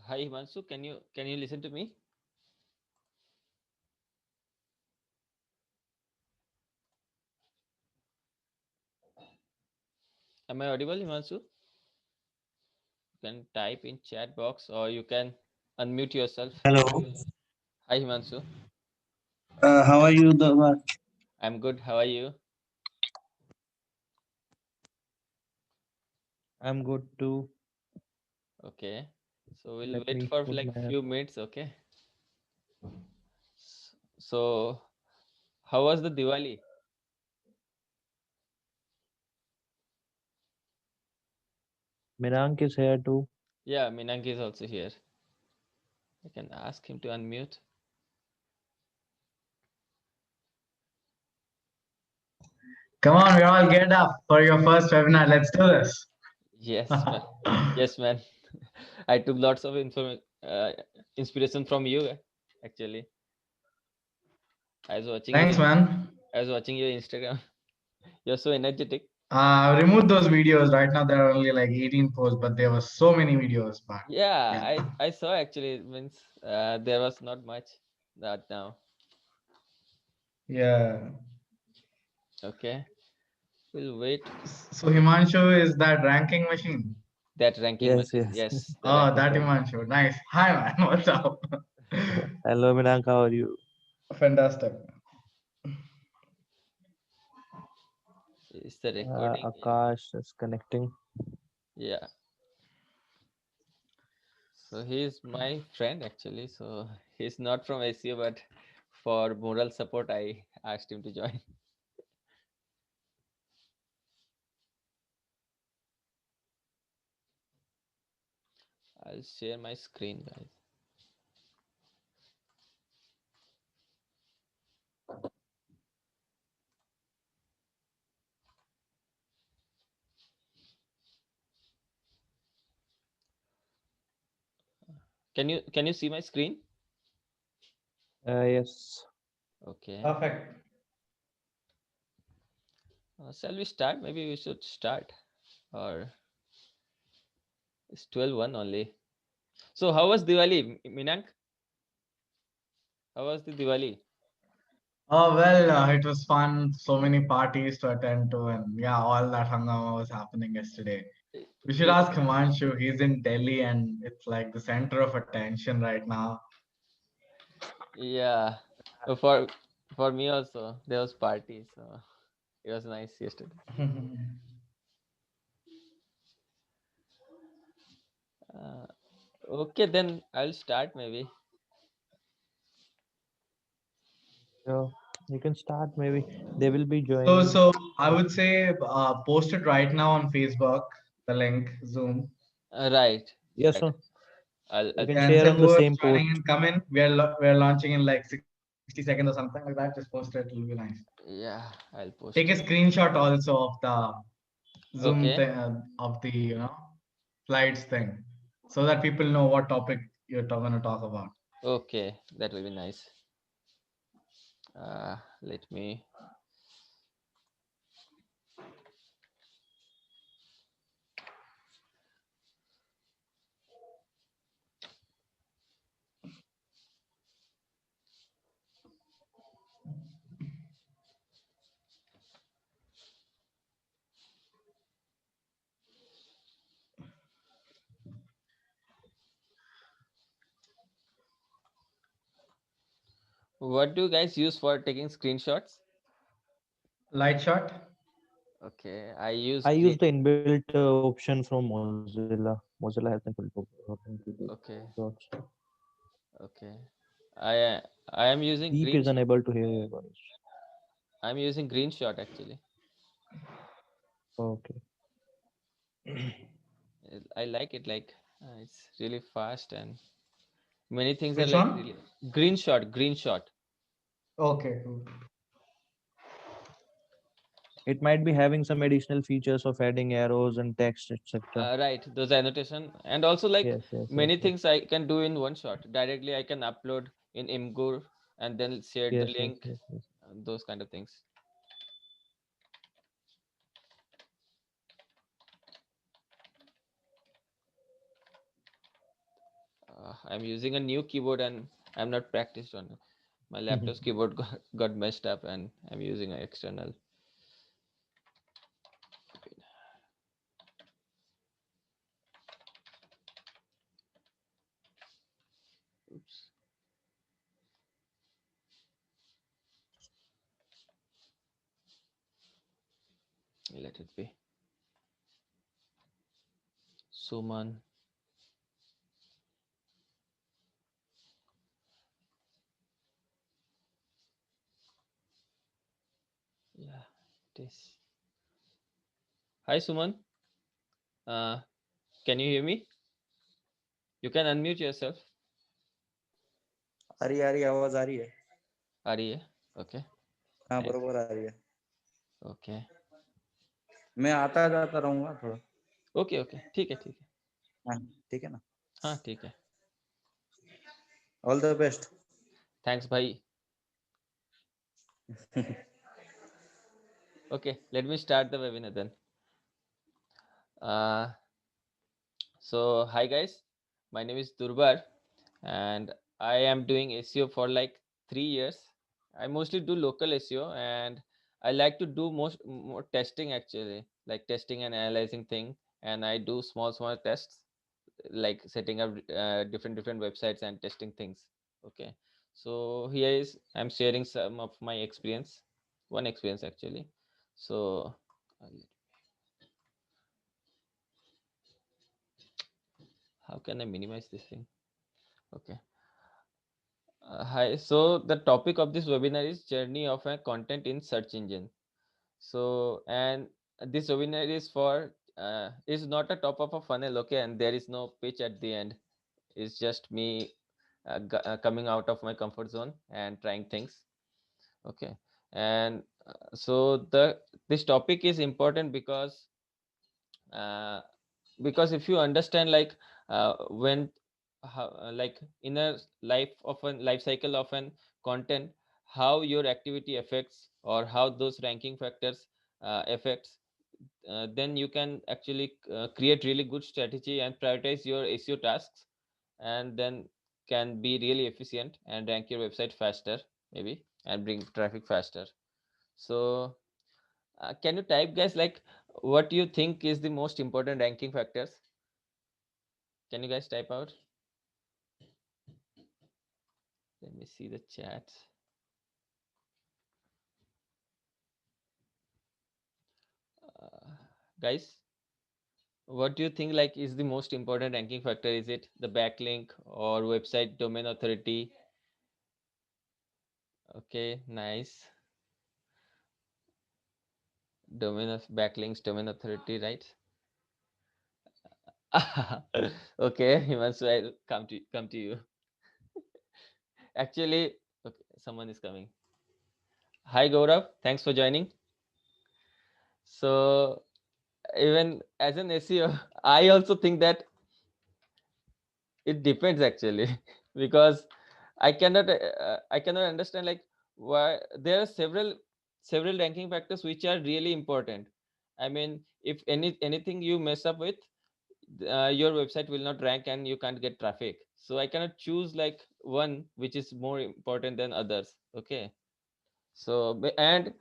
Hi Himanshu, can you listen to me? Am I audible, Himanshu? You can type in chat box or you can unmute yourself. Hello. Hi Himanshu, How are you, Dawar? I'm good. How are you? I'm good too. Okay, so we'll Let wait me for put like my few minutes. Okay. So how was the Diwali? Mirank is here too. Yeah, Minanki is also here. I can ask him to unmute. Come on, we all get up for your first webinar. Let's do this. Yes, man. Yes, man. I took lots of inspiration from you actually. I was watching your Thanks, man. I was watching your Instagram. You're so energetic. Remove those videos. Right now, there are only like 18 posts, but there were so many videos. But Yeah, yeah, I saw actually. It means there was not much that now. yeah. Okay, we'll wait So Himanshu is that ranking machine. that ranking Yes, machine. yes. Yes, the Oh, ranking. that Okay. Himanshu. Nice. Hi, man. What's up? Hello, Mirank. How are you? Fantastic. Is the recording? Akash is connecting. Yeah. So he's my friend actually. So he's not from ACU, but for moral support, I asked him to join. I'll share my screen, guys. Can you see my screen? Yes. Okay. Perfect. Shall we start? Maybe we should start. Or it's 12:01 only. So how was Diwali, Minank? How was the Diwali? Oh well, it was fun. So many parties to attend to, and yeah, all that hangama was happening yesterday. We should Y- ask Himanshu. He's in Delhi, and it's like the center of attention right now. Yeah. For me also there was party, so it was nice yesterday. Uh, okay, then I'll start maybe. So you can start maybe. They will be So, joining. so I would say post it right now on Facebook, the link, Zoom. Right, Yes, right. sir. You I'll can Yeah, and share say on the whoever's same joining post. in, come in. We're launching in like 60 seconds or something like that. Just post it. It'll be nice. yeah, I'll Take a post it. screenshot also of the Zoom Okay, thing, of the slides thing, so that people know what topic you're going to talk about. okay, that will be nice. Let me. What do you guys use for taking screenshots? Light shot. Okay, I use I green. use the inbuilt option from Mozilla. Mozilla has the inbuilt option to do Okay, shots. okay. I I am using Deep green. is unable to hear your voice. I'm using green shot actually. Okay. I like it. Like it's really fast and many things are Which like one? really green shot. Green shot. Okay, cool. It might be having some additional features of adding arrows and text, etc. Right, those annotation and also like Yes, yes, yes, many yes. things I can do in one shot. Directly I can upload in Imgur and then share the Yes, yes, link. yes, yes. Those kind of things. I'm using a new keyboard and I'm not practiced on it. My laptop's keyboard got messed up and I'm using an external. Oops, let it be. Suman. Yeah, it is. Hi, Suman. Uh, can you hear me? You can unmute yourself. आ रही आवाज आ रही है Are you? Okay. हाँ Thanks. बरोबर आ रही है Okay. मैं आता जाता रहूंगा थोड़ा ओके ओके, ठीक है ठीक है. हाँ ठीक है ना हाँ ठीक है. ऑल द बेस्ट Thanks, भाई. Okay, let me start the webinar then. Uh, so hi guys, my name is Durbar, and I am doing SEO for like 3 years. I mostly do local SEO, and I like to do more testing actually, like testing and analyzing thing. And I do small tests, like setting up different websites and testing things. Okay, so here is I'm sharing some of my experience, one experience actually. So how can I minimize this thing? Okay. Hi. So the topic of this webinar is journey of a content in search engine. So and this webinar is for is not a top of a funnel, okay, and there is no pitch at the end. It's just me coming out of my comfort zone and trying things. Okay, and so the this topic is important uh, because if you understand like when how, like in a life of a life cycle of an content, how your activity affects or how those ranking factors affects, then you can actually create really good strategy and prioritize your SEO tasks, and then can be really efficient and rank your website faster maybe and bring traffic faster. So can you type guys like what you think is the most important ranking factors? Can you guys type out? Let me see the chat. Uh, Guys, what do you think like is the most important ranking factor? Is it the backlink or website domain authority? Okay, nice. Domain of backlinks, domain authority, right? Okay, Himanshu, I'll come to you. Actually, okay, someone is coming. Hi Gaurav, thanks for joining. So even as an SEO, I also think that it depends actually, because I cannot understand like why there are several ranking factors which are really important. I mean, if anything you mess up with, your website will not rank and you can't get traffic. So I cannot choose like one which is more important than others. Okay. So and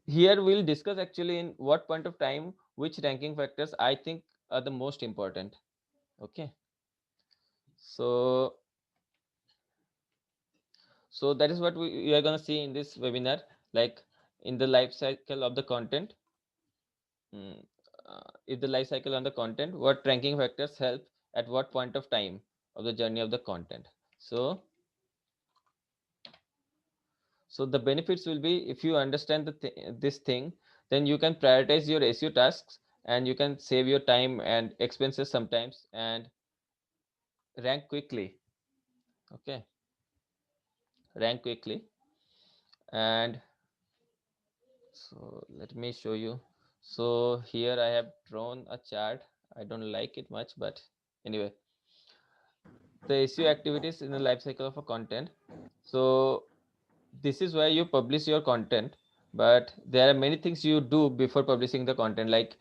here we'll discuss actually in what point of time which ranking factors I think are the most important. Okay. So that is what we are going to see in this webinar, like in the life cycle of the content. mm, if the life cycle on the content, what ranking factors help at what point of time of the journey of the content. So the benefits will be if you understand this thing, then you can prioritize your SEO tasks and you can save your time and expenses sometimes and rank quickly. Okay, rank quickly. And so let me show you. So here I have drawn a chart. I don't like it much, but anyway, the SEO activities in the life cycle of a content. So this is where you publish your content, but there are many things you do before publishing the content, like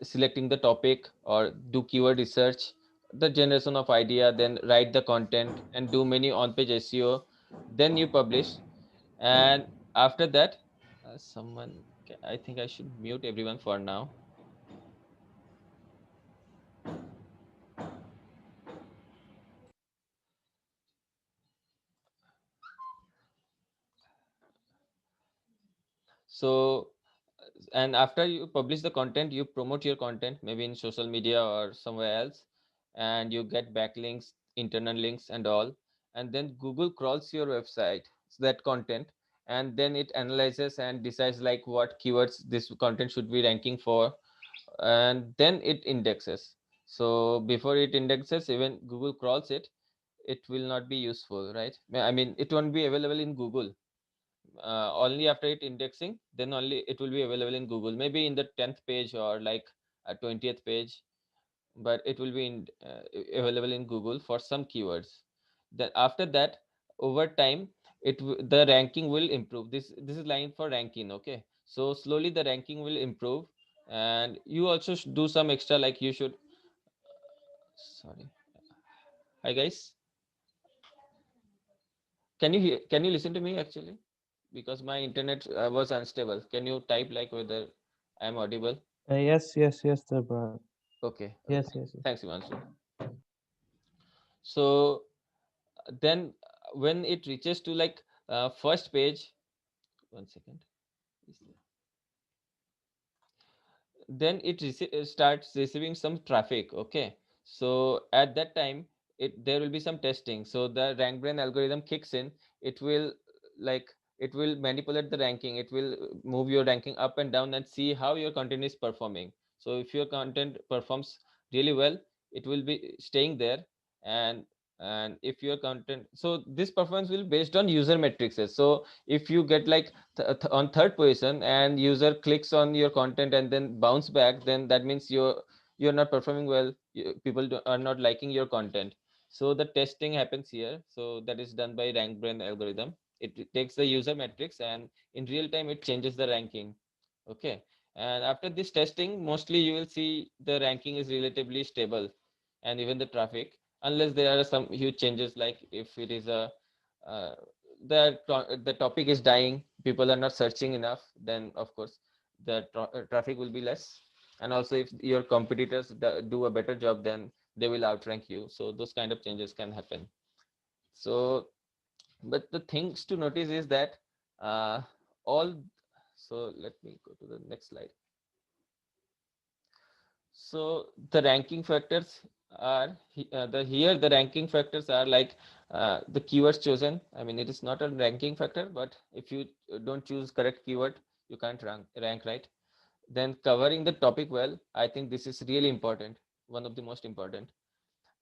selecting the topic or do keyword research the generation of idea, then write the content and do many on-page SEO, then you publish. And after that, I think I should mute everyone for now. So, and after you publish the content, you promote your content maybe in social media or somewhere else, and you get backlinks, internal links and all. And then Google crawls your website, that content, and then it analyzes and decides like what keywords this content should be ranking for, and then it indexes. So before it indexes, even Google crawls it, it will not be useful, right? I mean, it won't be available in Google. Only after it indexing, then only it will be available in Google, maybe in the 10th page or like a 20th page, but it will be available in Google for some keywords. Then after that, over time, the ranking will improve. This is line for ranking, okay? So slowly the ranking will improve, and you also do some extra, like you should. Sorry, hi guys, can you listen to me actually? Because my internet was unstable. Can you type like whether I'm audible? Yes, Darbhag. Okay, Yes, okay. yes, yes. Thanks, Imanshu. So then when it reaches to like first page, one second, then it starts receiving some traffic, okay? So at that time, there will be some testing, so the rank brain algorithm kicks in. It will, like, it will manipulate the ranking, it will move your ranking up and down and see how your content is performing. So if your content performs really well, it will be staying there. And and if your content, so this performance will based on user metrics. So if you get like on third position and user clicks on your content and then bounce back, then that means you're not performing well. People are not liking your content. So the testing happens here, so that is done by rank brain algorithm. It takes the user metrics and in real time it changes the ranking, okay? And after this testing, mostly you will see the ranking is relatively stable, and even the traffic, unless there are some huge changes, like if it is a uh, the topic is dying, people are not searching enough, then of course the traffic will be less. And also if your competitors do a better job, then they will outrank you. So those kind of changes can happen. So but the things to notice is that uh, all so let me go to the next slide. So the ranking factors are the here the ranking factors are like the keywords chosen. I mean, it is not a ranking factor, but if you don't choose correct keyword, you can't rank, right? Then covering the topic well, I think this is really important, one of the most important.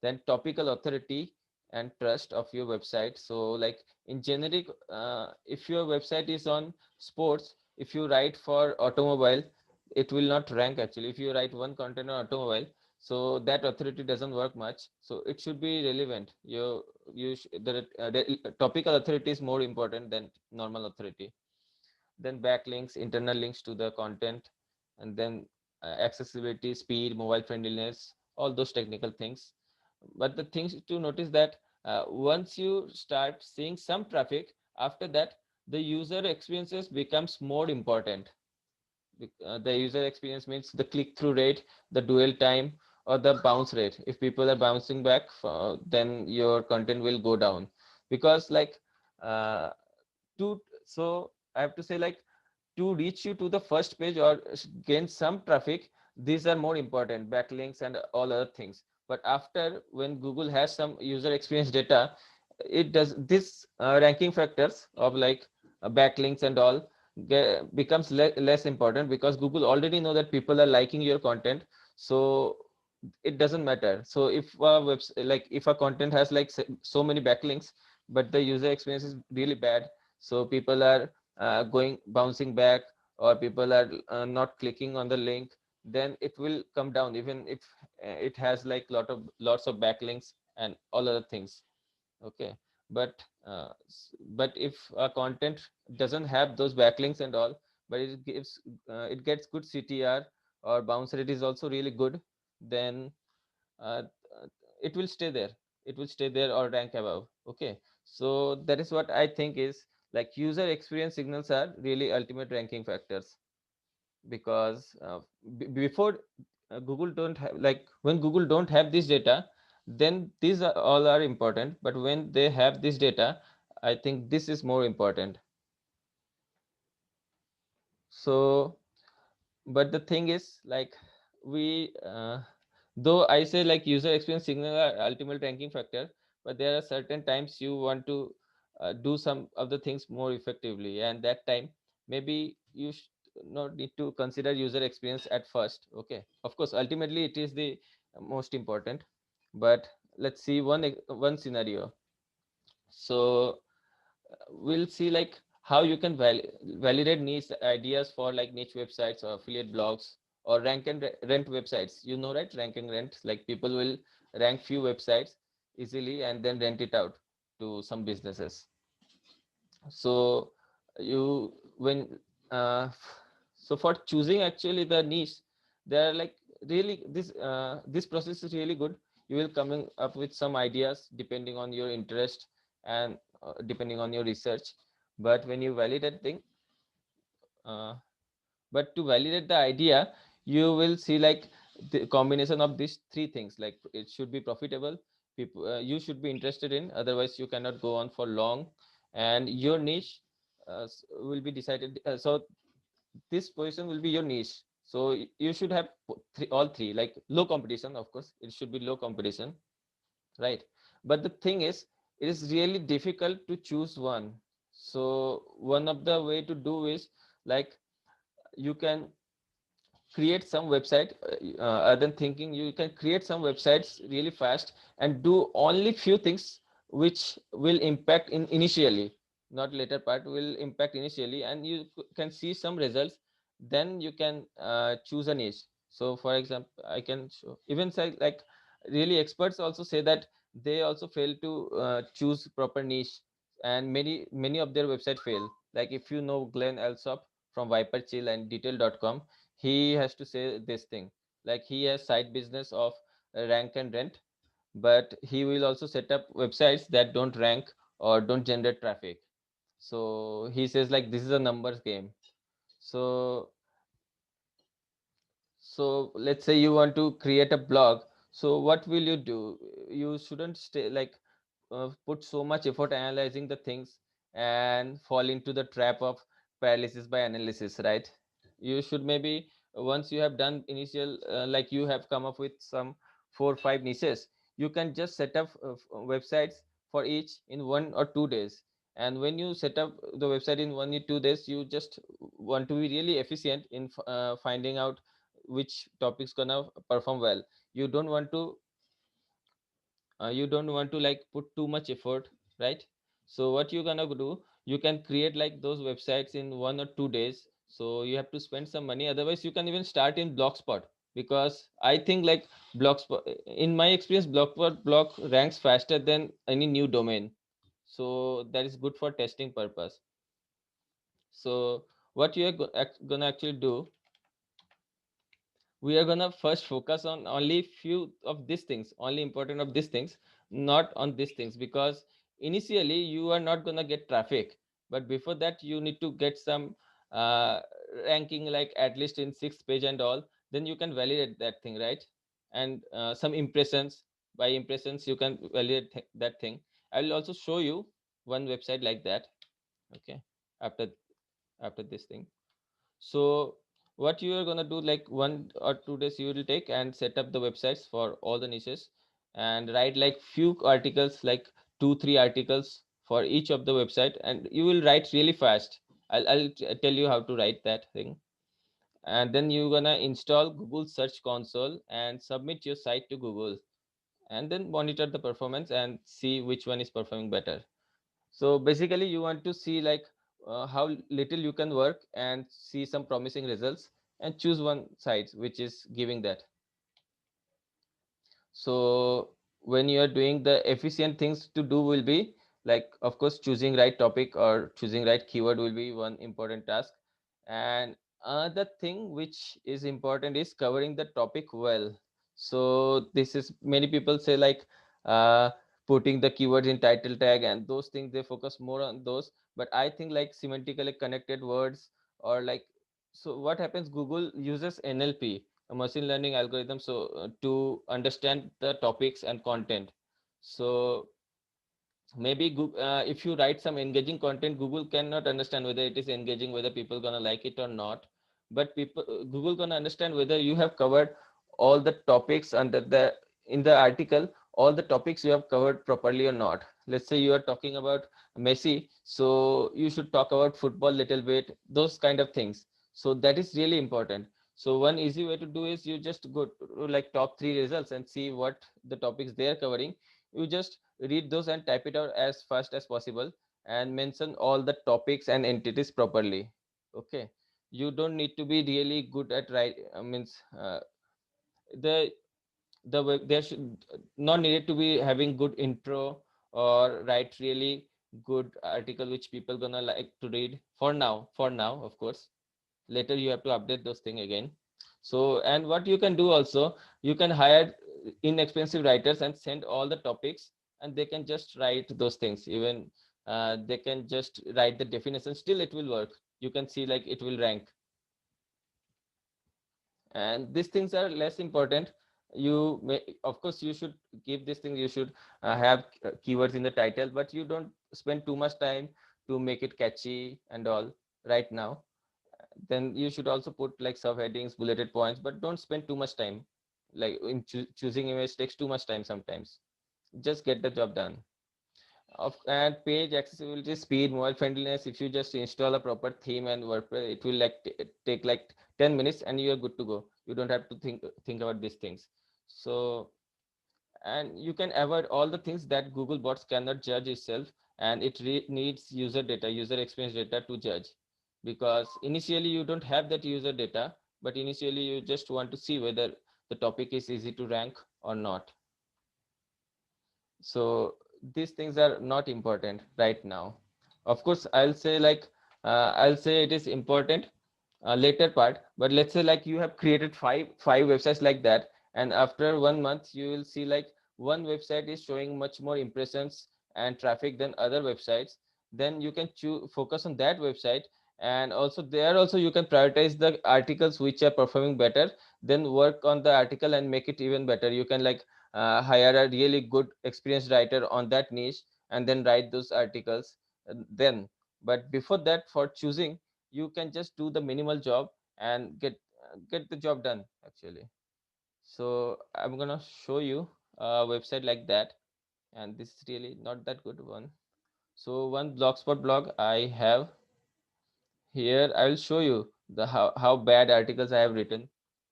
Then topical authority and trust of your website. So like in generic, if your website is on sports, if you write for automobile, it will not rank actually. If you write one content on automobile, so that authority doesn't work much. So it should be relevant. The topical authority is more important than normal authority. Then backlinks, internal links to the content, and then accessibility, speed, mobile friendliness, all those technical things. But the things to notice that once you start seeing some traffic, after that the user experiences becomes more important. The user experience means the click through rate, the dwell time, or the bounce rate. If people are bouncing back, then your content will go down. Because like uh, to so I have to say, like, to reach you to the first page or gain some traffic, these are more important, backlinks and all other things. But after, when Google has some user experience data, it does this ranking factors of like backlinks and all becomes less important, because Google already know that people are liking your content. So it doesn't matter. So if like if a content has like so many backlinks, but the user experience is really bad, so people are going bouncing back, or people are not clicking on the link, then it will come down, even if it has like lots of backlinks and all other things, okay? But if a content doesn't have those backlinks and all, but it gets good CTR, or bounce rate is also really good, then uh, it will stay there. It will stay there or rank above. Okay, so that is what I think is like user experience signals are really ultimate ranking factors, because before Google don't have, like when Google don't have this data, then these are all are important, but when they have this data, I think this is more important. So but the thing is like we though I say like user experience signal are ultimate ranking factor, but there are certain times you want to do some of the things more effectively, and that time maybe you not need to consider user experience at first. Okay, of course ultimately it is the most important, but let's see one scenario. So we'll see like how you can validate niche ideas for like niche websites or affiliate blogs or rank and rent websites, you know, right? Rank and rent, like people will rank few websites easily and then rent it out to some businesses. So you when so for choosing actually the niche, there are like really this process is really good. You will coming up with some ideas depending on your interest and depending on your research. But when you validate thing, uh, but to validate the idea, you will see like the combination of these three things, like it should be profitable, people you should be interested in, otherwise you cannot go on for long, and your niche will be decided. So this position will be your niche. So you should have all three, like low competition, of course it should be low competition, right? But the thing is, it is really difficult to choose one. So one of the way to do is like you can create some website, other than thinking, you can create some websites really fast and do only few things which will impact in initially, not later part, will impact initially, and you can see some results. Then you can choose a niche. So for example, I can show, even say like really experts also say that they also fail to choose proper niche, and many of their website fail. Like if you know Glenn Alsop from Viper Chill and detail.com, he has to say this thing, like he has side business of rank and rent, but he will also set up websites that don't rank or don't generate traffic. So he says like this is a numbers game. So so let's say you want to create a blog. So what will you do? You shouldn't stay like put so much effort analyzing the things and fall into the trap of paralysis by analysis, right? You should maybe once you have done initial like you have come up with some 4 or 5 niches, you can just set up websites for each in 1 or 2 days. And when you set up the website in 1 or 2 days, you just want to be really efficient in finding out which topics gonna perform well. You don't want to like put too much effort, right? So what you gonna do, you can create like those websites in 1 or 2 days. So you have to spend some money, otherwise you can even start in Blogspot, because I think like Blogspot, in my experience, Blogspot blog ranks faster than any new domain. So that is good for testing purpose. So what you are gonna actually do, we are gonna first focus on only few of these things, only important of these things, not on these things, because initially you are not gonna get traffic, but before that you need to get some uh, ranking, like at least in sixth page and all. Then you can validate that thing, right? And some impressions, by impressions you can validate that thing. I will also show you one website like that. Okay, after this thing. So what you are gonna do, like 1 or 2 days you will take and set up the websites for all the niches, and write like few articles, like 2 3 articles for each of the website, and you will write really fast. I'll tell you how to write that thing. And then you're gonna install Google Search Console and submit your site to Google, and then monitor the performance and see which one is performing better. So basically you want to see like how little you can work and see some promising results, and choose one site which is giving that. So when you are doing the efficient things to do will be like, of course, choosing right topic or choosing right keyword will be one important task. And another thing which is important is covering the topic well. So this is, many people say like uh, putting the keywords in title tag and those things, they focus more on those. But I think like semantically connected words, or like, so what happens, Google uses NLP, a machine learning algorithm, so to understand the topics and content. So maybe Google, if you write some engaging content, Google cannot understand whether it is engaging, whether people gonna like it or not. But people, Google gonna understand whether you have covered all the topics under the, in the article, all the topics you have covered properly or not. Let's say you are talking about Messi, so you should talk about football little bit, those kind of things. So that is really important. So one easy way to do is you just go to like top three results and see what the topics they are covering. You just read those and type it out as fast as possible, and mention all the topics and entities properly. Okay, you don't need to be really good at write, means the there should not needed to be having good intro or write really good article which people gonna like to read for now. For now, of course, later you have to update those thing again. So, and what you can do also, you can hire inexpensive writers and send all the topics, and they can just write those things. Even they can just write the definition, still it will work. You can see like it will rank. And these things are less important. You may, of course you should give this thing, you should have keywords in the title, but you don't spend too much time to make it catchy and all right now. Then you should also put like subheadings, bulleted points, but don't spend too much time. Like in choosing image takes too much time sometimes. Just get the job done. And page accessibility, speed, mobile friendliness. If you just install a proper theme and WordPress, it will like take like 10 minutes and you are good to go. You don't have to think about these things. So, and you can avoid all the things that Google bots cannot judge itself, and it needs user data, user experience data to judge. Because initially you don't have that user data, but initially you just want to see whether the topic is easy to rank or not. So these things are not important right now. Of course, I'll say like I'll say it is important later part. But let's say like you have created five websites like that, and after 1 month you will see like one website is showing much more impressions and traffic than other websites. Then you can choose, focus on that website. And also there also you can prioritize the articles which are performing better, then work on the article and make it even better. You can like hire a really good experienced writer on that niche and then write those articles then. But before that, for choosing, you can just do the minimal job and get the job done actually. So I'm gonna show you a website like that, and this is really not that good one. So one blogspot blog I have here, I will show you the how bad articles I have written,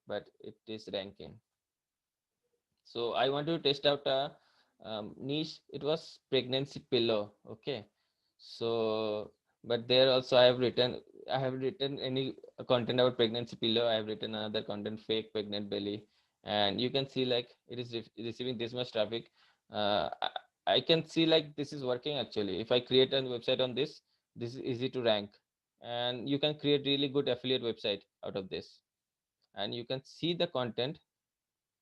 but it is ranking. So I want to test out a niche. It was pregnancy pillow. Okay. So, but there also I have written any content about pregnancy pillow. I have written another content, fake pregnant belly. And you can see like it is receiving this much traffic. I can see like this is working actually. If I create a website on this, this is easy to rank. And you can create really good affiliate website out of this. And you can see the content.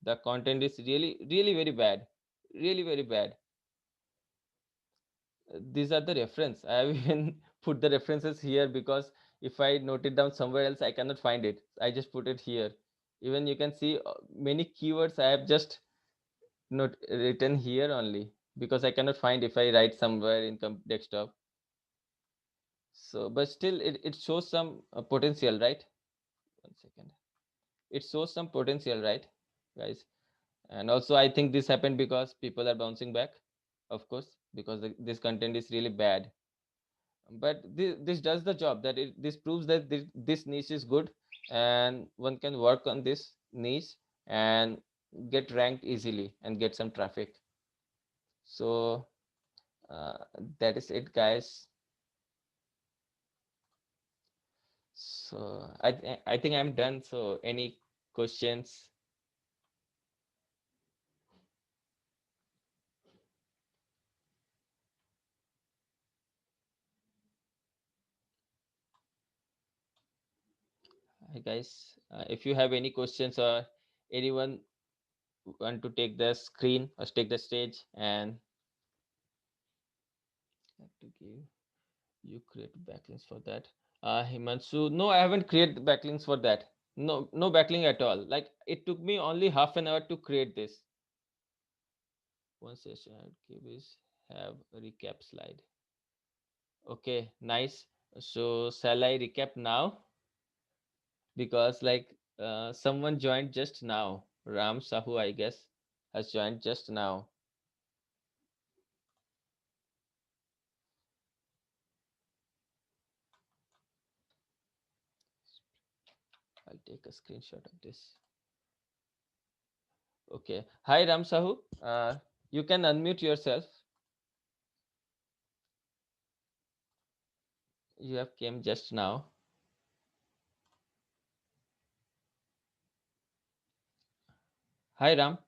The content is really very bad, really very bad. These are the reference. I have even put the references here because if I note it down somewhere else I cannot find it. I just put it here. Even you can see many keywords I have just not written here only because I cannot find if I write somewhere in desktop. So but still it shows some potential, right? 1 second. It shows some potential, right, guys? And also I think this happened because people are bouncing back, of course, because this content is really bad. But this does the job, that this proves that this niche is good, and one can work on this niche and get ranked easily and get some traffic. So uh, that is it, guys. So I think I'm done. So any questions? Hi guys, if you have any questions or anyone want to take the screen or take the stage and have to give you create backlinks for that. Himanshu, no, I haven't created backlinks for that. No, no backlink at all. Like it took me only half an hour to create this. One session I would give is have a recap slide. Okay, nice. So shall I recap now? Because someone joined just now. Ram Sahu, I guess, has joined just now. I'll take a screenshot of this. Okay. Hi, Ram Sahu. You can unmute yourself. You have came just now. Hi, Ram.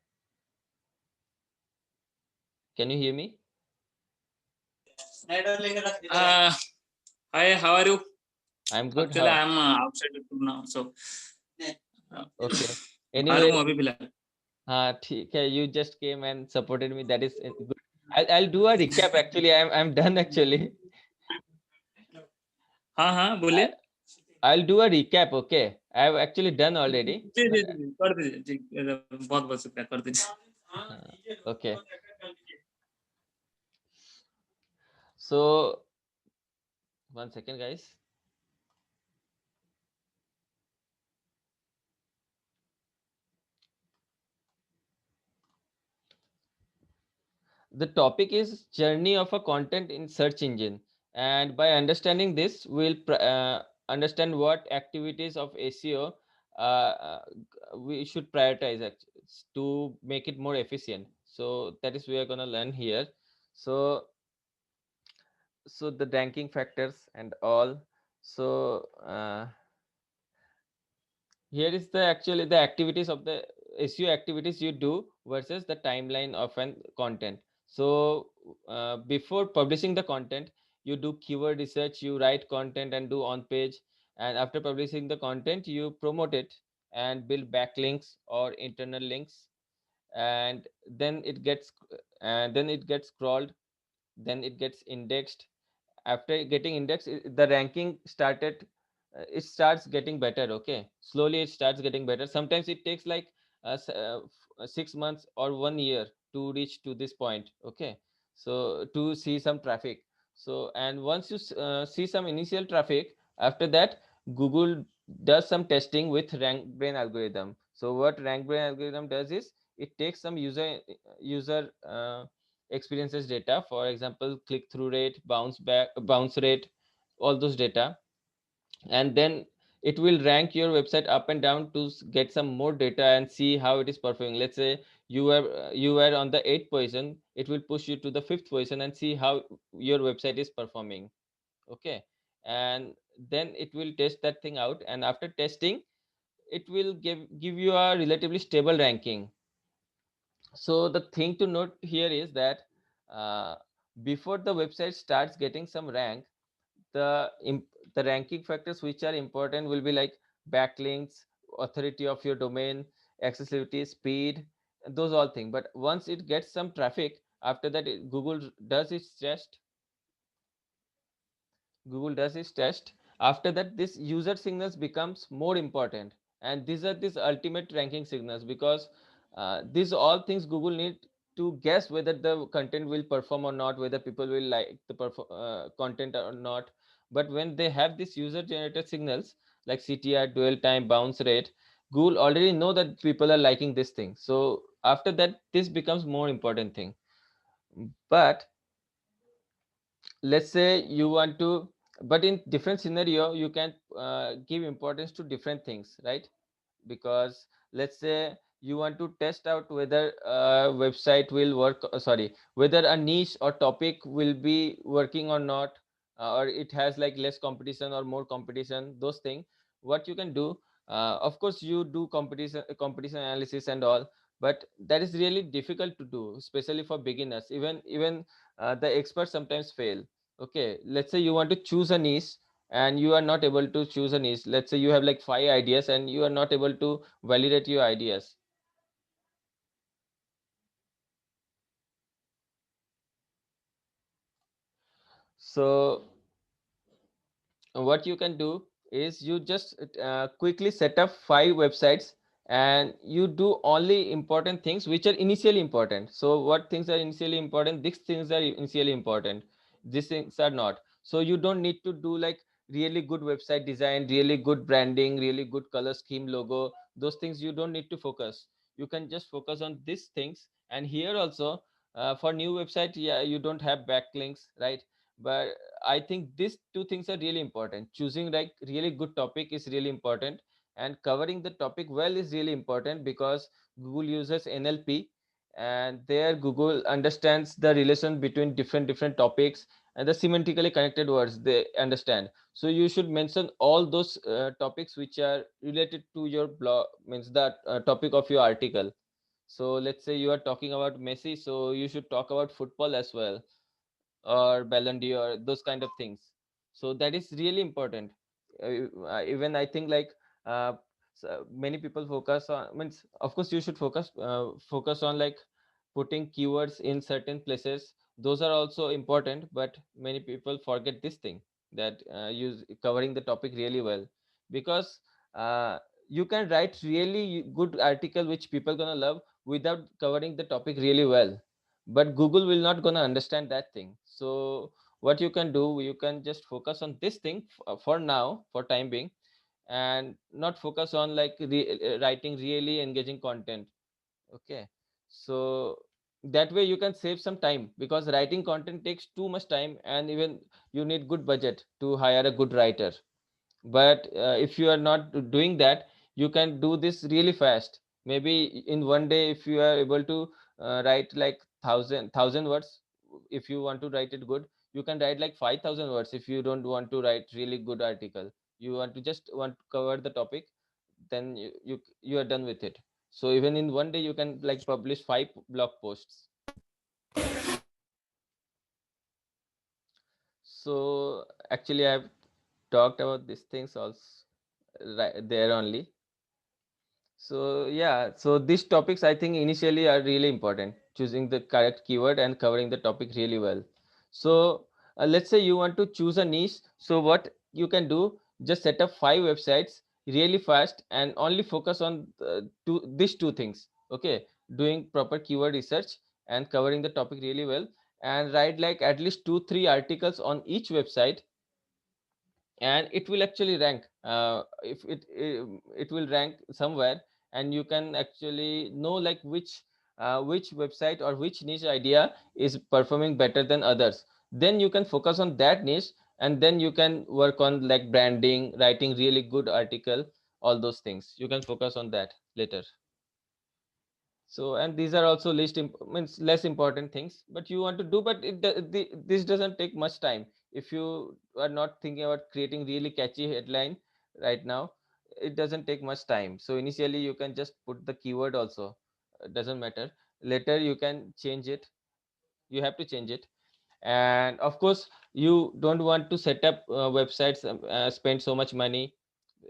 Can you hear me? Uh, Hi, how are you? I'm good. Actually, How? I'm outside now, so Okay. बाहर Anyway, हूँ अभी फिलहाल. ठीक है. You just came and supported me. That is good. I'll do a recap. Actually, I'm done. Actually, हाँ बोलिए. I'll do a recap. Okay. I've actually done already. जी जी जी कर दीजिए जी. बहुत बहुत शुक्रिया, कर दीजिए. Okay. So, one second, guys. The topic is journey of a content in search engine, and by understanding this we'll understand what activities of SEO we should prioritize to make it more efficient. So that is we are going to learn here. So the ranking factors and all. So here is the actually the activities of the SEO activities you do versus the timeline of an content. So before publishing the content, you do keyword research, you write content and do on page, and after publishing the content you promote it and build backlinks or internal links, and then it gets crawled, then it gets indexed. After getting indexed, the ranking started, it starts getting better. Okay, slowly it starts getting better. Sometimes it takes like 6 months or 1 year to reach to this point. Okay, so to see some traffic. So and once you see some initial traffic, after that Google does some testing with rank brain algorithm. So what rank brain algorithm does is it takes some user experiences data, for example click through rate, bounce rate, all those data, and then it will rank your website up and down to get some more data and see how it is performing. Let's say you were on the 8th position, it will push you to the 5th position and see how your website is performing. Okay, and then it will test that thing out, and after testing it will give you a relatively stable ranking. So the thing to note here is that uh, before the website starts getting some rank, the the ranking factors which are important will be like backlinks, authority of your domain, accessibility, speed, those all things. But once it gets some traffic, after that Google does its test. Google does its test. After that, this user signals becomes more important, and these ultimate ranking signals, because these all things Google need to guess whether the content will perform or not, whether people will like the content or not. But when they have these user generated signals like CTR, dwell time, bounce rate, Google already know that people are liking this thing. So after that, this becomes more important thing. But let's say you want to, but in different scenario you can give importance to different things, right? Because let's say you want to test out whether a website will work, sorry, whether a niche or topic will be working or not, or it has like less competition or more competition, those things. What you can do, of course you do competition analysis and all, but that is really difficult to do, especially for beginners. Even the experts sometimes fail. Okay, let's say you want to choose a niche and you are not able to choose a niche. Let's say you have like 5 ideas and you are not able to validate your ideas. So what you can do is you just quickly set up 5 websites, and you do only important things which are initially important. So what things are initially important, these things are initially important, these things are not. So you don't need to do like really good website design, really good branding, really good color scheme, logo. Those things you don't need to focus. You can just focus on these things. And here also, for new website, yeah, you don't have backlinks, right? But I think these two things are really important. Choosing like really good topic is really important, and covering the topic well is really important, because Google uses NLP, and there Google understands the relation between different topics and the semantically connected words they understand. So you should mention all those topics which are related to your blog, means that topic of your article. So let's say you are talking about Messi, so you should talk about football as well, or Ballon d'Or, those kind of things. So that is really important. Even I think like uh, many people focus on, means of course you should focus on like putting keywords in certain places. Those are also important, but many people forget this thing, that use covering the topic really well, because uh, you can write really good article which people gonna love without covering the topic really well, but Google will not gonna understand that thing. So what you can do, you can just focus on this thing for now, for time being, and not focus on like writing really engaging content. Okay, so that way you can save some time, because writing content takes too much time, and even you need good budget to hire a good writer. But if you are not doing that, you can do this really fast. Maybe in one day, if you are able to write like thousand words, if you want to write it good, you can write like 5,000 words. If you don't want to write really good article, you want to just want to cover the topic, then you are done with it. So even in one day you can like publish 5 blog posts. So actually I've talked about these things also right there only. So yeah, so these topics I think initially are really important. Choosing the correct keyword and covering the topic really well. So let's say you want to choose a niche. So what you can do, just set up 5 websites really fast and only focus on these two things. Okay, doing proper keyword research and covering the topic really well, and write like at least 2 3 articles on each website, and it will actually rank. If it will rank somewhere, and you can actually know like which website or which niche idea is performing better than others. Then you can focus on that niche, and then you can work on like branding, writing really good article, all those things you can focus on that later. So, and these are also means less important things, but you want to do, but this doesn't take much time. If you are not thinking about creating really catchy headline right now, it doesn't take much time. So initially you can just put the keyword also. Doesn't matter, later you can change it. You have to change it. And of course you don't want to set up websites, spend so much money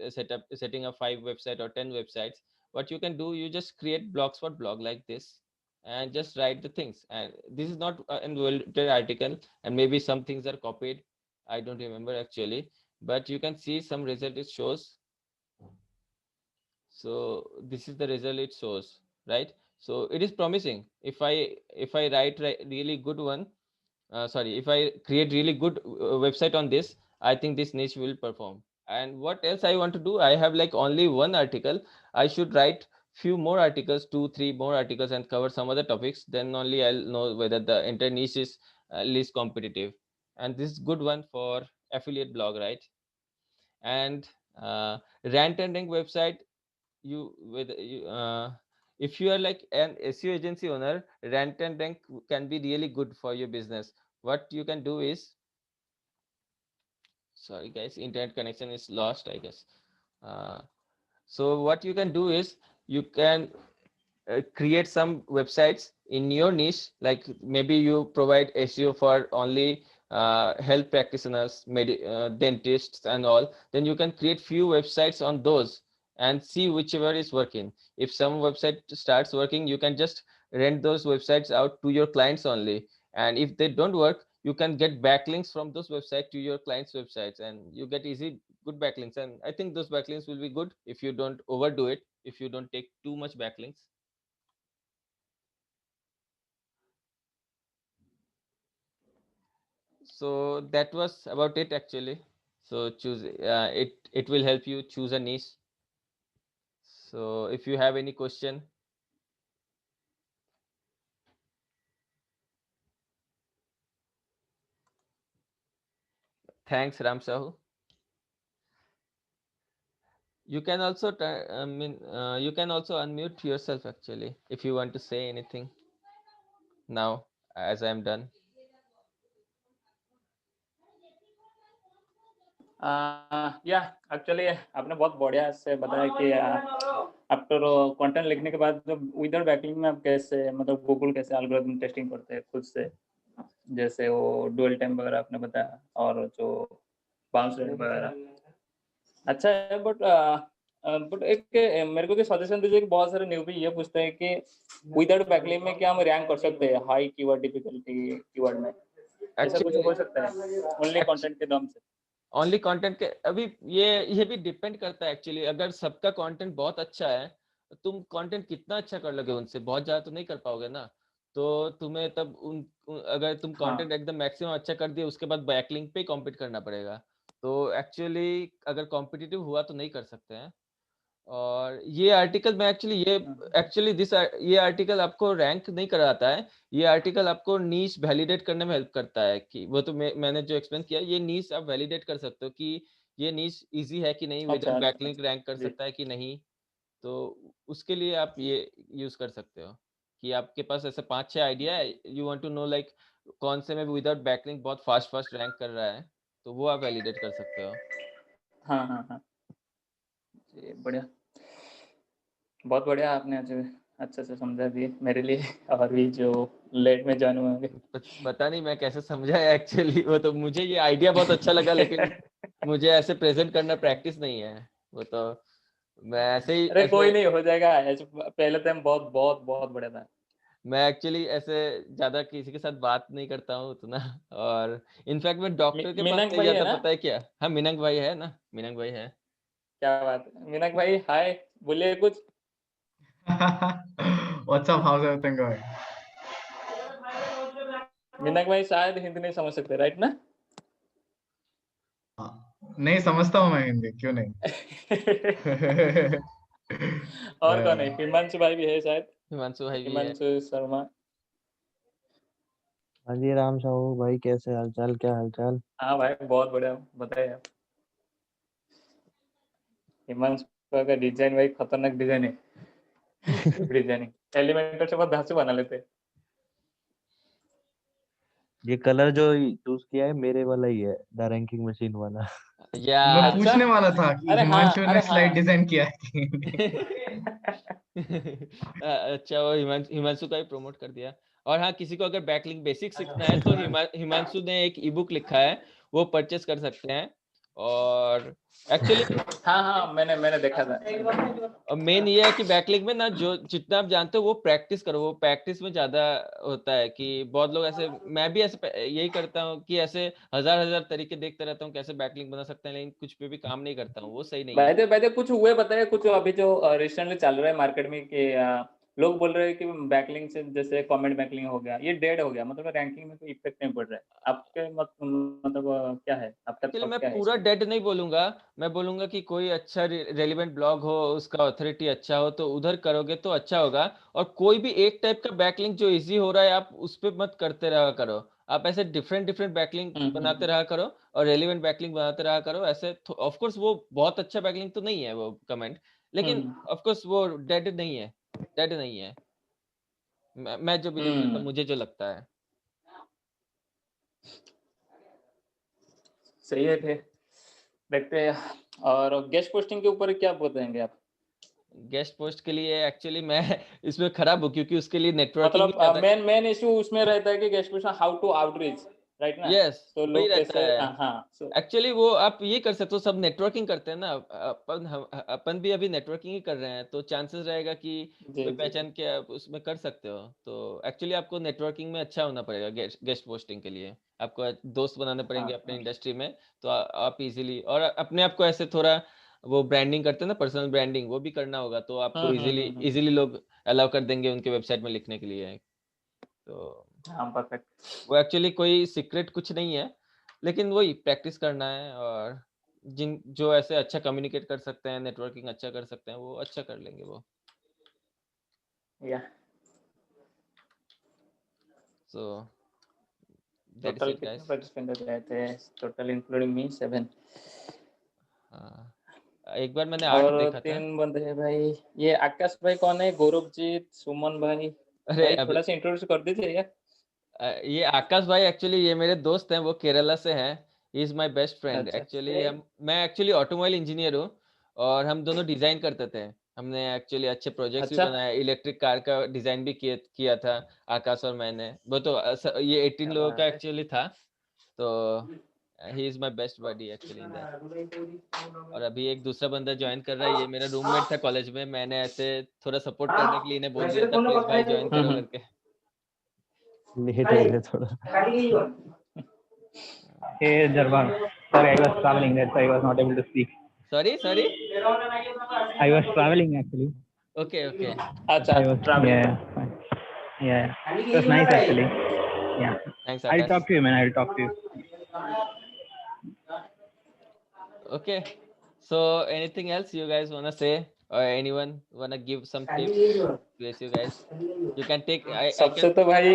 setting up 5 website or 10 websites. What you can do, you just create blogspot blog like this, and just write the things. And this is not an well-written article, and maybe some things are copied, I don't remember actually, but you can see some result it shows. So this is the result it shows, right? So it is promising. If I write really good one, sorry, if I create really good website on this, I think this niche will perform. And what else I want to do, I have like only one article. I should write few more articles, 2 3 more articles, and cover some other topics. Then only I'll know whether the entire niche is least competitive. And this is good one for affiliate blog, right? And rant and rank website, you with you if you are like an SEO agency owner, rant and rank can be really good for your business. What you can do is, sorry guys, internet connection is lost, I guess. uh, so what you can do is, you can create some websites in your niche. Like maybe you provide SEO for only health practitioners, dentists and all. Then you can create few websites on those, and see whichever is working. If some website starts working, you can just rent those websites out to your clients only. And if they don't work, you can get backlinks from those websites to your clients' websites, and you get easy good backlinks. And I think those backlinks will be good if you don't overdo it, if you don't take too much backlinks. So that was about it actually. So choose it will help you choose a niche. So if you have any question. Thanks, Ram Sahu. You can also you can also unmute yourself actually if you want to say anything now, as I am done. या actually आपने बहुत बढ़िया से बताया कि after content लिखने के बाद विदाउट बैकलिंक में आप कैसे मतलब गूगल कैसे एल्गोरिथम टेस्टिंग करते हैं खुद से, जैसे वो डुअल टाइम वगैरह आपने बताया और जो बाउंस रेट वगैरह अच्छा है। बट एक मेरे को भी सजेशन दीजिए कि बहुत सारे न्यूबी ये पूछते हैं कि विदाउट बैकलिंक में क्या हम रैंक कर सकते हैं हाई कीवर्ड डिफिकल्टी कीवर्ड में, ऐसा कुछ हो सकता है ओनली कंटेंट के दम से? ओनली कंटेंट के अभी ये भी डिपेंड करता है एक्चुअली। अगर सबका कंटेंट बहुत अच्छा है, तुम कंटेंट कितना अच्छा कर लोगे उनसे, बहुत ज्यादा तो नहीं कर पाओगे ना। तो तुम्हें तब अगर तुम कंटेंट एकदम मैक्सिमम अच्छा कर दिए, उसके बाद बैकलिंक पे कॉम्पीट करना पड़ेगा। तो एक्चुअली अगर कॉम्पिटिटिव हुआ तो नहीं कर सकते हैं। और ये आर्टिकल मैं ये आर्टिकल आपको रैंक नहीं कराता है। ये आर्टिकल आपको नीश वैलिडेट करने में हेल्प करता है कि वो तो मैंने जो एक्सप्लेन किया, ये नीश आप वैलिडेट कर सकते हो कि ये नीश इजी है कि नहीं, विदाउट बैकलिंक रैंक कर सकता है कि नहीं। तो उसके लिए आप ये यूज कर सकते हो कि आपके पास ऐसे 5-6 आइडिया है, you want to know like कौन से में विदाउट बैकलिंक बहुत फास्ट रैंक कर रहा है, तो वो आप वैलिडेट कर सकते हो। हाँ हाँ हाँ जी, बढ़िया, बहुत बढ़िया। आपने अच्छे से समझा दिए मेरे लिए और भी जो लेट में ज्वाइन हुए होंगे। पता नहीं मैं कैसे समझा है एक्चुअली, वो तो मुझे ये आइडिया बहुत अच्छा लगा, लेकिन मुझे ऐसे प्रेजेंट करना प्रैक्टिस नहीं है। वो तो मैं ऐसे ही अरे कोई नहीं, हो जाएगा। पहले टाइम बहुत बहुत बहुत बढ़िया था। मैं एक्चुअली ऐसे ज्यादा किसी के साथ बात नहीं करता हूँ उतना। और इनफैक्ट मैं डॉक्टर के पास मीनाक नहीं भाई है जाता, ना? पता है क्या? हाँ, मीनाक भाई है ना, मीनाक भाई है। क्या बात है, मीनाक भाई हाय, बोलिए कुछ। What's up? How's everything going? मीनाक भाई शायद हिंदी नहीं समझ सकते, राइट ना? नहीं समझता हूँ मैं हिंदी, क्यों नहीं? और कौन है? हिमांशु भाई भी है शायद, हिमांशु भाई भी है। हिमांशु शर्मा। हाँ जी, राम साहू भाई, कैसे हालचाल, क्या हालचाल? हाँ भाई बहुत बढ़िया, बताइए आप। हिमांशु का डिजाइन भाई खतरनाक डिजाइन है। डिजाइनिंग एलिमेंटर से बहुत धांसू बना लेते हैं। ये कलर जो चूज किया है मेरे वाला ही है, द रैंकिंग मशीन वाला। या मैं अच्छा, पूछने वाला था कि अरे हाँ, हिमांशु ने अरे स्लाइड हाँ। डिजाइन किया है कि नहीं। अच्छा, वो हिमांशु का ही प्रमोट कर दिया। और हाँ, किसी को अगर बैकलिंक बेसिक सीखना है तो हिमांशु ने एक ई बुक लिखा है, वो परचेस कर सकते हैं। और एक्चुअली हाँ हाँ, मैंने देखा था। मेन ये है कि बैकलिंक में ना, जो जितना आप जानते हो वो प्रैक्टिस करो। वो प्रैक्टिस में ज्यादा होता है कि बहुत लोग ऐसे, मैं भी ऐसे यही करता हूँ कि ऐसे हजार तरीके देखते रहता हूँ कैसे बैकलिंक बना सकते हैं, लेकिन कुछ पे भी काम नहीं करता हूँ, वो सही नहीं है। वैसे कुछ हुए बताए, कुछ अभी जो रिसेंटली चल रहा है मार्केट में कि लोग बोल रहे हैं कि बैकलिंक से जैसे कमेंट बैकलिंग हो गया, ये डेड हो गया, मतलब रैंकिंग में कोई इफेक्ट नहीं पड़ रहा है। आपके मतलब क्या है आपका एक्चुअली थॉट, मैं क्या है इस पूरा पे? डेड नहीं बोलूंगा। मैं बोलूंगा कि कोई अच्छा रेलिवेंट ब्लॉग हो, उसका ऑथोरिटी अच्छा हो, तो उधर करोगे तो अच्छा होगा। और कोई भी एक टाइप का बैकलिंक जो इजी हो रहा है, आप उस पर मत करते रहा करो। आप ऐसे डिफरेंट बैकलिंक बनाते रहा करो और रेलिवेंट बैकलिंक बनाते रहा करो। ऐसे ऑफ कोर्स वो बहुत अच्छा बैकलिंक तो नहीं है वो कमेंट, लेकिन ऑफ कोर्स वो डेड नहीं है, डेड नहीं है। मैं जो बिलीव करता हूँ, मुझे जो लगता है। सही है, फिर देखते हैं। और गेस्ट पोस्टिंग के ऊपर क्या बताएंगे आप? गेस्ट पोस्ट के लिए एक्चुअली मैं इसमें खराब हूँ, क्योंकि उसके लिए नेटवर्किंग ही मतलब ज्यादा। मेन इशू उसमें रहता है कि guest post how to outreach, right ना? यस, तो वही लोग रहता कैसे, है हाँ, so एक्चुअली। वो आप ये कर सकते हो, सब नेटवर्किंग करते हैं ना, अपन भी अभी नेटवर्किंग ही कर रहे हैं, तो चांसेस रहेगा कि जी कोई जी पहचान के आप उसमें कर सकते हो। तो एक्चुअली आपको नेटवर्किंग में अच्छा होना पड़ेगा, गेस्ट पोस्टिंग के लिए आपको दोस्त बनाने पड़ेंगे हाँ अपने हाँ इंडस्ट्री में। तो आप इजीली, और अपने आप को ऐसे थोड़ा वो ब्रांडिंग करते हैं ना, पर्सनल ब्रांडिंग, वो भी करना होगा, तो आपको इजीली हम्म। इजीली लोग अलाउ कर देंगे उनके वेबसाइट में लिखने के लिए। तो हाँ परफेक्ट। वो एक्चुअली कोई सीक्रेट कुछ नहीं है, लेकिन वही प्रैक्टिस करना है, और जिन जो ऐसे अच्छा कम्युनिकेट कर सकते हैं, नेटवर्किंग अच्छा कर सकते हैं, वो अच्छा कर लेंगे वो। या so that is total it कितने गाइस। पार्टिसिपेंट रहे थे? Total including me 7। हाँ, एक बार मैंने 8 और देखा था। 3 बंदे हैं भाई। ये आकाश भाई कौन है? गौरवजीत, सुमन भाई। अरे भाई अभी थोड़ा सा इंट्रोड्यूस कर दीजिए यार। ये आकाश भाई एक्चुअली ये मेरे दोस्त हैं, वो केरला से हैं। ही इज माय बेस्ट फ्रेंड अच्छा एक्चुअली। हम मैं एक्चुअली ऑटोमोबाइल इंजीनियर हूँ, और हम दोनों डिजाइन करते थे। हमने एक्चुअली अच्छे प्रोजेक्ट्स भी अच्छा। बनाए, इलेक्ट्रिक कार का डिजाइन भी किया था आकाश और मैंने। वो तो ये 18 क्या लोगों का बात है। एक्चुअली था। तो he is my best buddy actually in that. और अभी एक दूसरा बंदा ज्वाइन कर रहा है, ये मेरा रूममेट था कॉलेज में। मैंने ऐसे थोड़ा सपोर्ट करने के लिए इन्हें बोल दिया था, प्लीज भाई ज्वाइन करो हम्म। करके। लेट हो गए थोड़ा। Hey Jarvan, sorry, I was traveling, that's why I was not able to speak. Sorry sorry. I was traveling actually. Okay okay. अच्छा I was, ट्रैवलिंग yeah, था। fine. Yeah, it was nice actually. Yeah, thanks I'll Akash. talk to you, man. I'll talk to you. Okay. So anything else you guys wanna say, or anyone wanna give some tips? Please, you guys. You can take. I सबसे can. तो भाई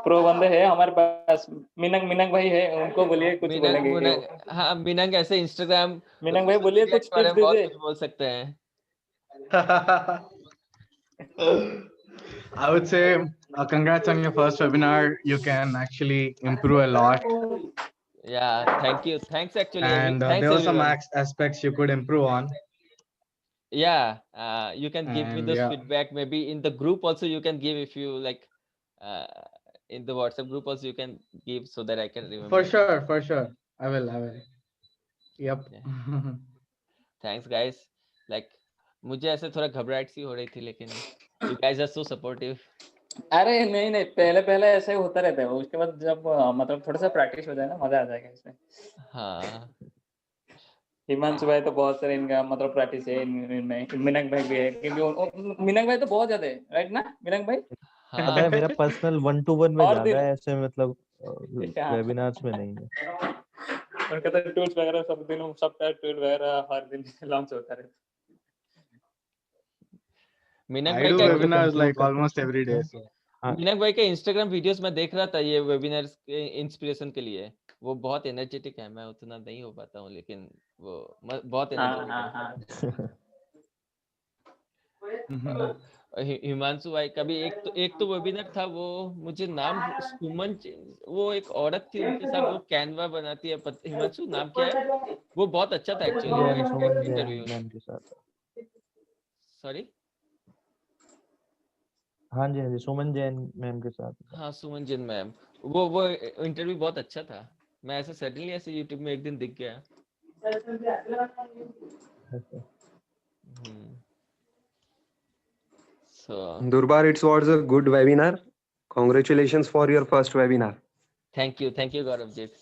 pro बंदे हैं हमारे पास। मिनंग मिनंग भाई है, उनको बोलिए, कुछ मीनंग बोलेंगे वो। मुनंग, हाँ मीनंग ऐसे इंस्टाग्राम, मिनंग भाई सोशल बोलिए, मीडिया कुछ के बारे टिप्स में बहुत दीजिए। कुछ बोल सकते हैं। I would say, congrats on your first webinar. You can actually improve a lot, Yeah, thank you. Thanks actually. and Thanks there were some everyone. aspects you could improve on. Yeah, you can give me And those yeah, feedback. Maybe in the group also you can give, if you like. Uh, in the WhatsApp group also you can give, so that I can remember that. for sure, I will, I will. Yep. Yeah. Thanks guys. Like मुझे ऐसे थोड़ा घबराहट सी हो रही थी, लेकिन you guys are so supportive. अरे नहीं नहीं, पहले पहले ऐसे ही होता रहता है, उसके बाद जब मतलब थोड़ा सा प्रैक्टिस हो जाए ना, मजा आ जाएगा इसमें। हाँ हिमांशु भाई तो बहुत सारे इनका मतलब प्रैक्टिस है इनमें। मिनंग भाई भी है, क्योंकि मिनंग भाई तो बहुत ज्यादा है, राइट ना मिनंग भाई? ज्यादा है, हाँ। मेरा पर्सनल 1-to-1 में और ज्यादा दिन है ऐसे, मतलब हाँ, वेबिनार्स में नहीं है। उनका तो टूल्स वगैरह सब दिन, सब टूल वगैरह हर दिन लॉन्च होता रहता मीनक I भाई do का और जो webinars like computer, almost every day. So हाँ मीनक भाई के इंस्टाग्राम वीडियोस में देख रहा था ये वेबिनार्स के इंस्पिरेशन के लिए। वो बहुत एनर्जेटिक है, मैं उतना नहीं हो पाता हूँ, लेकिन वो बहुत है। हाँ एनर्जेटिक हाँ है। हाँ। हिमांशु भाई का भी एक तो वेबिनार था, वो मुझे नाम वो एक औरत थी, उनके साथ वो कैनवा बनाती है, हिमांशु नाम क्या है? वो बहुत अच्छा था एक्चुअली, वो सुमन एक जैन इंटरव्यू। मैम के साथ। सॉरी। हाँ जी, हाँ जी, सुमन जैन मैम के साथ था। हाँ सुमन जिन मैम। वो इंटरव्यू बहुत अच्छा था। मैं ऐसे सडनली ऐसे यूट्यूब में एक दिन दिख गया। सो Durbar, it was a good webinar. Congratulations for your first webinar. Thank you Gauravjit,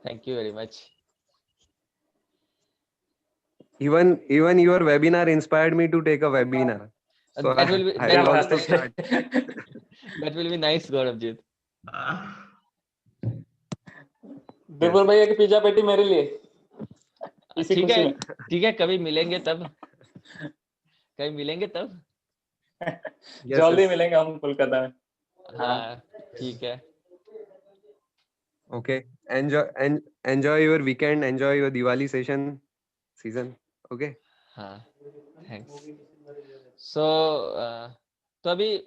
thank you very much. Even your webinar inspired me to take a webinar. So that will be I क्या will बात also है। start. That will be nice Gauravjit. Yes. Durbal भैया की pizza पेटी मेरे लिए, इसी ठीक खुशी है में। ठीक है, कभी मिलेंगे तब, कभी मिलेंगे तब। Yes, जल्दी yes. मिलेंगे हम कोलकाता में। हाँ हाँ ठीक है। Okay. Enjoy your weekend. Enjoy your Diwali season. Okay. हाँ थैंक्स। सो तो अभी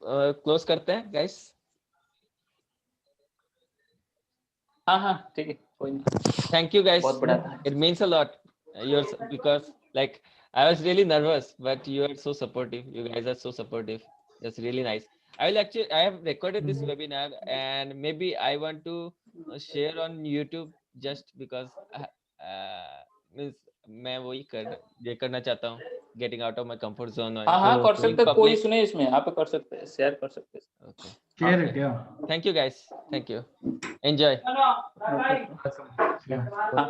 क्लोज करते हैं गाइस। हाँ हाँ ठीक है, कोई नहीं। Thank you guys. बहुत बड़ा था। It means a lot. Because like I was really nervous, but you are so supportive. You guys are so supportive. That's really nice. I have recorded this webinar, and maybe I want to share on YouTube just because means मैं वही ये करना चाहता हूँ, getting out of my comfort zone हाँ हाँ कर in सकते हैं, कोई public. इशू नहीं इसमें, आप कर सकते हैं, शेयर कर सकते हैं। Okay. Share Okay. it, yeah. Thank you guys. Thank you. Enjoy. Okay. Yeah. हाँ